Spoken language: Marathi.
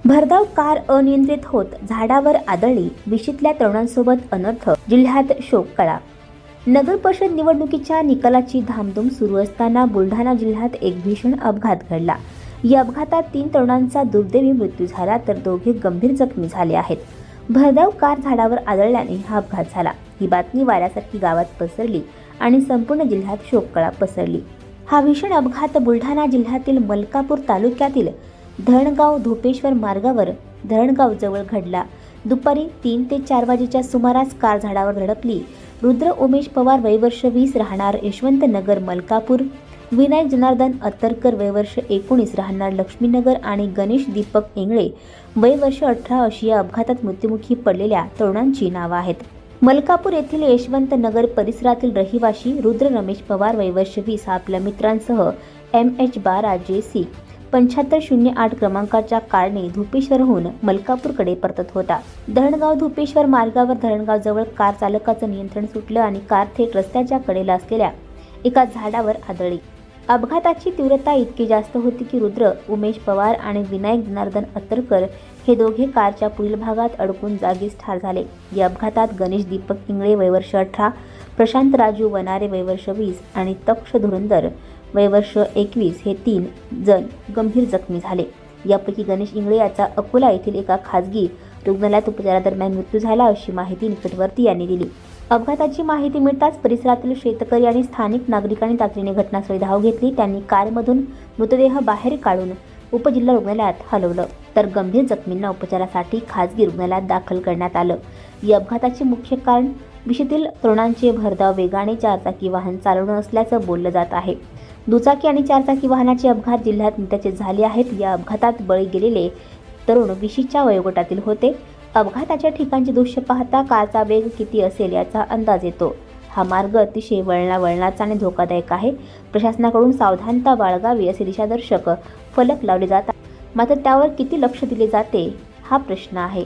भरधाव कार अनियंत्रित होत झाडावर आदळली, विशीतल्या तरुणांसोबत अनर्थ, जिल्ह्यात शोककळा। नगर परिषद निवडणुकीच्या निकालाची धामधूम सुरू असताना बुलढाणा जिल्ह्यात एक भीषण अपघात घडला। या अपघातात 3 तरुणांचा दुर्दैवी मृत्यू झाला तर दोघे गंभीर जखमी झाले आहेत। भरधाव कार झाडावर आदळल्याने हा अपघात झाला। ही बातमी वाऱ्यासारखी गावात पसरली आणि संपूर्ण जिल्ह्यात शोककळा पसरली। हा भीषण अपघात बुलढाणा जिल्ह्यातील मलकापूर तालुक्यातील धरणगाव धोपेश्वर मार्गावर धरणगाव जवळ घडला। दुपारी 3 ते 4 वाजेच्या सुमारास कार झाडावर धडकली। रुद्र उमेश पवार वय वर्ष 20 राहणार यशवंत नगर मलकापूर, विनायक जनार्दन अत्तरकर वय वर्ष 19 राहणार लक्ष्मीनगर आणि गणेश दीपक इंगळे वय वर्ष 18 अशी या अपघातात मृत्युमुखी पडलेल्या तरुणांची नावे आहेत। मलकापूर येथील यशवंत नगर परिसरातील रहिवाशी रुद्र रमेश पवार वय वर्ष 20 हा आपल्या मित्रांसह MH12 JC 7508 क्रमांकाच्या कारने धोपेश्वरहून मलकापूरकडे परतत होता। धरणगाव धोपेश्वर मार्गावर धरणगाव जवळ कार चालकाचं नियंत्रण सुटलं आणि कार थेट रस्त्याच्या कडेला असलेल्या एका झाडावर आदळली। अपघाताची तीव्रता इतकी जास्त होती की रुद्र उमेश पवार आणि विनायक जनार्दन अत्तरकर हे दोघे कारच्या पुढील भागात अडकून जागीच ठार झाले। या अपघातात गणेश दीपक इंगळे वय वर्ष 18, प्रशांत राजू वनारे वय वर्ष 20 आणि तक्ष धुरंदर वय वर्ष 21 हे 3 जण गंभीर जखमी झाले। यापैकी गणेश इंगळे याचा अकोला येथील एका खासगी रुग्णालयात उपचारादरम्यान मृत्यू झाला अशी माहिती निकटवर्ती यांनी दिली। अपघाताची माहिती मिळताच परिसरातील शेतकरी आणि स्थानिक नागरिकांनी तातडीने घटनास्थळी धाव घेतली। त्यांनी कारमधून मृतदेह बाहेर काढून उपजिल्हा रुग्णालयात हलवलं तर गंभीर जखमींना उपचारासाठी खासगी रुग्णालयात दाखल करण्यात आलं। या अपघाताचे मुख्य कारण विशीतील तरुणांचे भरधाव वेगाने 4चाकी वाहन चालवणं असल्याचं बोललं जात आहे। दुचाकी आणि 4चाकी वाहनाचे अपघात जिल्ह्यात नित्याचे झाले आहेत। या अपघातात बळी गेलेले तरुण विशीच्या वयोगटातील होते। अपघाताच्या ठिकाणचे दृश्य पाहता कारचा वेग किती असेल याचा अंदाज येतो। हा मार्ग अतिशय वळणाचा आणि धोकादायक आहे। प्रशासनाकडून सावधानता बाळगावी असे दिशादर्शक फलक लावले जातात, मात्र त्यावर किती लक्ष दिले जाते हा प्रश्न आहे।